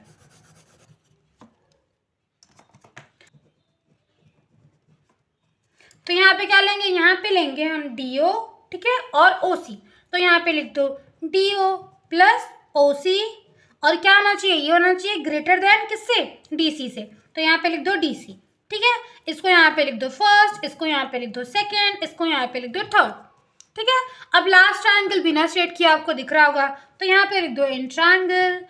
तो यहाँ पे क्या लेंगे, यहाँ पे लेंगे हम DO। ठीक है, और OC, तो यहाँ पे लिख दो DO + OC और क्या होना चाहिए, ये होना चाहिए ग्रेटर देन किससे, DC से, तो यहाँ पे लिख दो DC। ठीक है, इसको यहाँ पे लिख दो फर्स्ट, इसको यहाँ पे लिख दो सेकेंड, इसको यहाँ पे लिख दो थर्ड। ठीक है, अब लास्ट ट्रायंगल बिना शेड किया आपको दिख रहा होगा, तो यहाँ पे लिख दो इन ट्रायंगल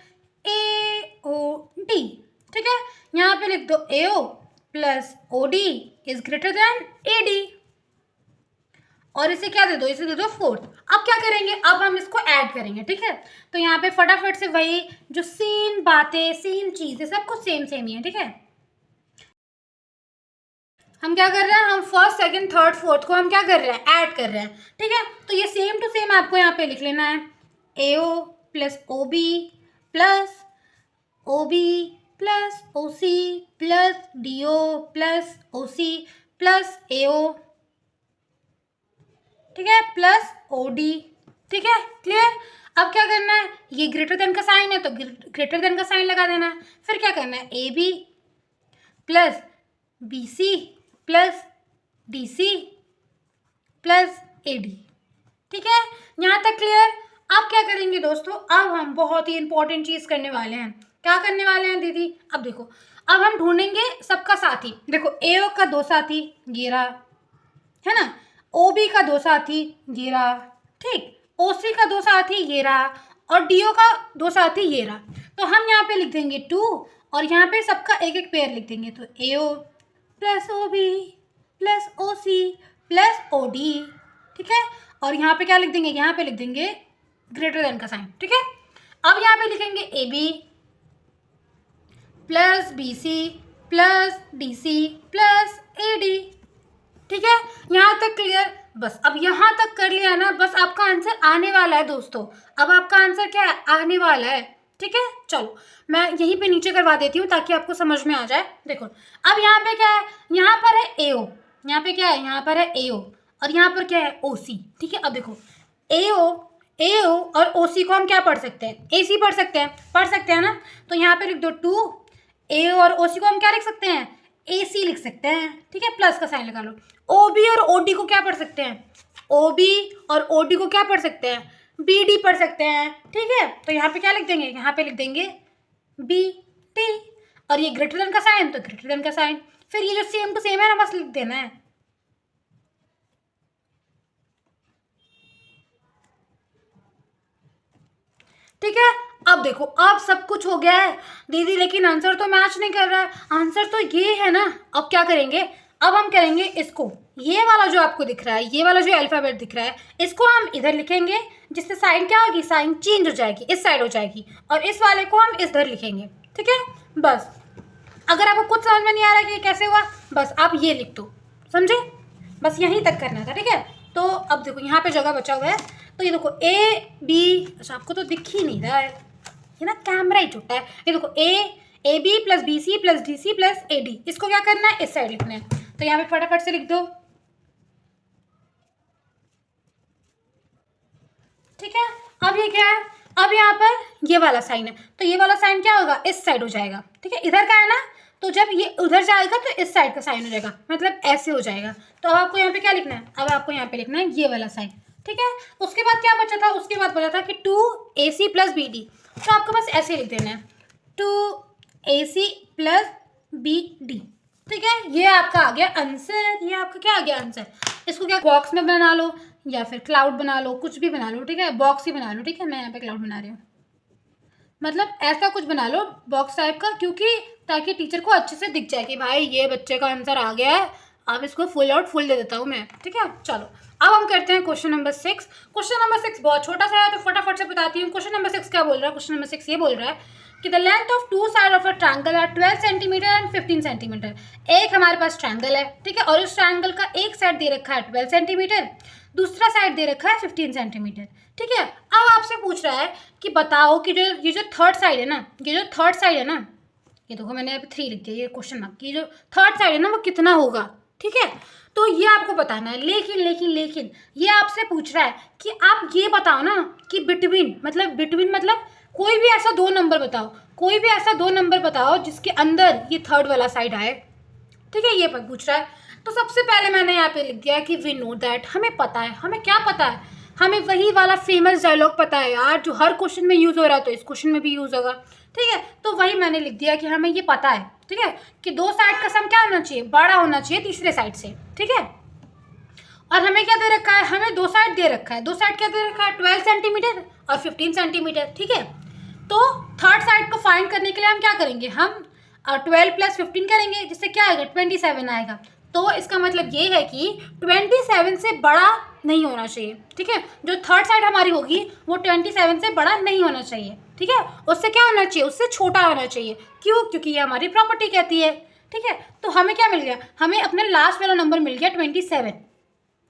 AOD। ठीक है, यहाँ पे लिख दो AO + OD is greater then AD और इसे क्या दे दो, इसे दे दो 4। अब क्या करेंगे, अब हम इसको ऐड करेंगे। ठीक है, तो यहाँ पे फटाफट से वही जो सेम बातें, सेम चीज़ें, सब कुछ सेम सेम ही है। ठीक है, हम क्या कर रहे हैं, हम फर्स्ट सेकंड थर्ड फोर्थ को हम क्या कर रहे हैं, ऐड कर रहे हैं। ठीक है, तो ये सेम टू सेम आपको यहाँ पे लिख लेना है, AO + OB + OB + OC + DO + OC + AO। ठीक है, + OD। ठीक है, क्लियर। अब क्या करना है, ये ग्रेटर देन का साइन है तो ग्रेटर देन का साइन लगा देना है। फिर क्या करना है, A B plus B C plus D C plus A D. ठीक है, यहाँ तक क्लियर। अब क्या करेंगे दोस्तों, अब हम बहुत ही इंपॉर्टेंट चीज़ करने वाले हैं। क्या करने वाले हैं दीदी, अब देखो, अब हम ढूंढेंगे सबका साथी। देखो AO का दो साथी ये रहा, है ना, OB का दो साथी ये रहा, ठीक, OC का दो साथी ये रहा, और DO का दो साथी ये रहा। तो हम यहाँ पे लिख देंगे 2 और यहाँ पे सबका एक एक पेयर लिख देंगे। तो AO plus OB plus OC plus OD, ठीक है। और यहाँ पे क्या लिख देंगे, यहाँ पे लिख देंगे ग्रेटर देन का साइन, ठीक है। अब यहाँ पे लिखेंगे AB plus BC plus DC plus AD, ठीक है। यहाँ तक क्लियर। बस अब यहाँ तक कर लिया ना, बस आपका आंसर आने वाला है दोस्तों। अब आपका आंसर क्या है, आने वाला है, ठीक है। चलो मैं यहीं पे नीचे करवा देती हूँ ताकि आपको समझ में आ जाए। देखो अब यहाँ पे क्या है, यहाँ पर है AO, यहाँ पे क्या है, यहाँ पर है AO, और यहाँ पर क्या है OC, ठीक है। अब देखो AO और OC को हम क्या पढ़ सकते हैं, AC पढ़ सकते हैं ना। तो यहाँ पे लिख दो 2, AO और OC को हम क्या लिख सकते हैं, AC लिख सकते हैं, ठीक है, प्लस का साइन लगा लो। OB और OD को क्या पढ़ सकते हैं, OB और OD को क्या पढ़ सकते हैं, BD पढ़ सकते हैं, ठीक है। तो यहाँ पे क्या लिख देंगे, यहाँ पे लिख देंगे BT, और ये ग्रेटर देन का साइन तो ग्रेटर देन का साइन। फिर ये जो सेम टू सेम है ना, बस लिख देना है। ठीक है, अब देखो अब सब कुछ हो गया है दीदी, लेकिन आंसर तो मैच नहीं कर रहा है। आंसर तो ये है ना। अब क्या करेंगे, अब हम करेंगे इसको, ये वाला जो आपको दिख रहा है, ये वाला जो अल्फाबेट दिख रहा है, इसको हम इधर लिखेंगे, जिससे साइन क्या होगी, साइन चेंज हो जाएगी, इस साइड हो जाएगी, और इस वाले को हम इधर लिखेंगे, ठीक है। बस अगर आपको कुछ समझ में नहीं आ रहा है कि ये कैसे हुआ, बस आप ये लिख दो, समझे, बस यहीं तक करना था, ठीक है। तो अब देखो यहाँ पे जगह बचा हुआ है, तो ये देखो AB, अच्छा आपको तो दिख ही नहीं रहा है, ये ना कैमरा ही छोटा है। ये देखो AB plus BC plus DC plus AD, इसको क्या करना है, इस साइड लिखना है। तो यहाँ पे फटाफट से लिख दो, ठीक है। अब ये क्या है, अब यहाँ पर ये वाला साइन है, तो ये वाला साइन क्या होगा, इस साइड हो जाएगा, ठीक है। इधर का है ना, तो जब ये उधर जाएगा तो इस साइड का साइन हो जाएगा, मतलब ऐसे हो जाएगा। तो अब आपको यहाँ पे क्या लिखना है, अब आपको यहाँ पे लिखना है ये वाला साइन, ठीक है। उसके बाद क्या बचा था, उसके बाद बचा था कि 2AC प्लस BD, तो आपको बस ऐसे लिख देना है 2AC प्लस BD, ठीक है। ये आपका आ गया आंसर, ये आपका क्या आ गया आंसर। इसको क्या बॉक्स में बना लो या फिर क्लाउड बना लो, कुछ भी बना लो, ठीक है, बॉक्स ही बना लो, ठीक है। मैं यहाँ पे क्लाउड बना रही हूँ, मतलब ऐसा कुछ बना लो बॉक्स टाइप का, क्योंकि ताकि टीचर को अच्छे से दिख जाए कि भाई ये बच्चे का आंसर आ गया है। अब इसको फुल दे देता हूँ मैं, ठीक है। चलो अब हम करते हैं क्वेश्चन नंबर 6। क्वेश्चन नंबर 6 बहुत छोटा सा है, तो फटाफट से बताती हूँ। क्वेश्चन नंबर 6 क्या बोल रहा है, क्वेश्चन नंबर 6 ये बोल रहा है कि the length of two side of a triangle है 12 सेंटीमीटर एंड 15 सेंटीमीटर। एक हमारे पास ट्रायंगल है, ठीक है, और उस ट्रायंगल का एक साइड दे रखा है 12 सेंटीमीटर, दूसरा साइड दे रखा है 15 सेंटीमीटर, ठीक है। अब आपसे पूछ रहा है कि बताओ कि ये जो थर्ड साइड है ना, ये जो थर्ड साइड है ना, ये देखो मैंने अभी 3 लिख दिया, ये क्वेश्चन मार्क, ये जो थर्ड साइड है ना वो कितना होगा, ठीक है। तो ये आपको बताना है, लेकिन ये आपसे पूछ रहा है कि आप ये बताओ ना कि बिटवीन मतलब कोई भी ऐसा दो नंबर बताओ, कोई भी ऐसा दो नंबर बताओ जिसके अंदर ये थर्ड वाला साइड आए, ठीक है, ये पूछ रहा है। तो सबसे पहले मैंने यहाँ पे लिख दिया कि वी नो दैट, हमें पता है। हमें क्या पता है, हमें वही वाला फेमस डायलॉग पता है यार, जो हर क्वेश्चन में यूज़ हो रहा है, तो इस क्वेश्चन में भी यूज़ होगा, ठीक है। तो वही मैंने लिख दिया कि हमें ये पता है, ठीक है, कि दो साइड का सम क्या होना चाहिए, बड़ा होना चाहिए तीसरे साइड से, ठीक है। और हमें क्या दे रखा है, हमें दो साइड दे रखा है, दो साइड क्या दे रखा है, 12 सेंटीमीटर और 15 सेंटीमीटर, ठीक है। तो थर्ड साइड को फाइंड करने के लिए हम क्या करेंगे, हम 12 प्लस 15 करेंगे, जिससे क्या आएगा, 27 आएगा। तो इसका मतलब ये है कि 27 से बड़ा नहीं होना चाहिए, ठीक है। जो थर्ड साइड हमारी होगी वो 27 से बड़ा नहीं होना चाहिए, ठीक है। उससे क्या होना चाहिए, उससे छोटा होना चाहिए। क्यों, क्योंकि ये हमारी प्रॉपर्टी कहती है, ठीक है। तो हमें क्या मिल गया, हमें अपना लास्ट वाला नंबर मिल गया 27,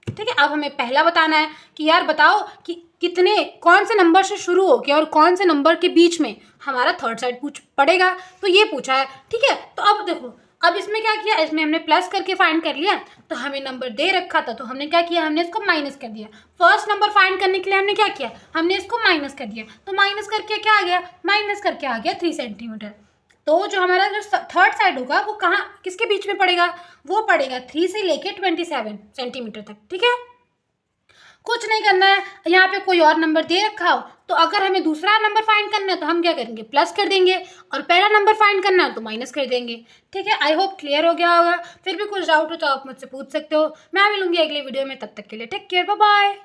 ठीक है। अब हमें पहला बताना है कि यार बताओ कि कितने, कौन से नंबर से शुरू हो गया और कौन से नंबर के बीच में हमारा थर्ड साइड पड़ेगा, तो ये पूछा है, ठीक है। तो अब देखो, अब इसमें क्या किया, इसमें हमने प्लस करके फाइंड कर लिया, तो हमें नंबर दे रखा था तो हमने क्या किया, हमने इसको माइनस कर दिया। फर्स्ट नंबर फाइंड करने के लिए हमने क्या किया, हमने इसको माइनस कर दिया, तो माइनस करके क्या आ गया, माइनस करके आ गया 3 सेंटीमीटर। तो जो हमारा जो थर्ड साइड होगा वो कहाँ, किसके बीच में पड़ेगा, वो पड़ेगा 3 से लेके 27 सेंटीमीटर तक। ठीक है, कुछ नहीं करना है, यहाँ पे कोई और नंबर दे रखा हो तो अगर हमें दूसरा नंबर फाइंड करना है तो हम क्या करेंगे, प्लस कर देंगे, और पहला नंबर फाइंड करना है तो माइनस कर देंगे। ठीक है, आई होप क्लियर हो गया होगा। फिर भी कुछ डाउट हो तो आप मुझसे पूछ सकते हो। मैं मिलूंगी अगले वीडियो में, तब तक के लिए टेक केयर, बाय बाय।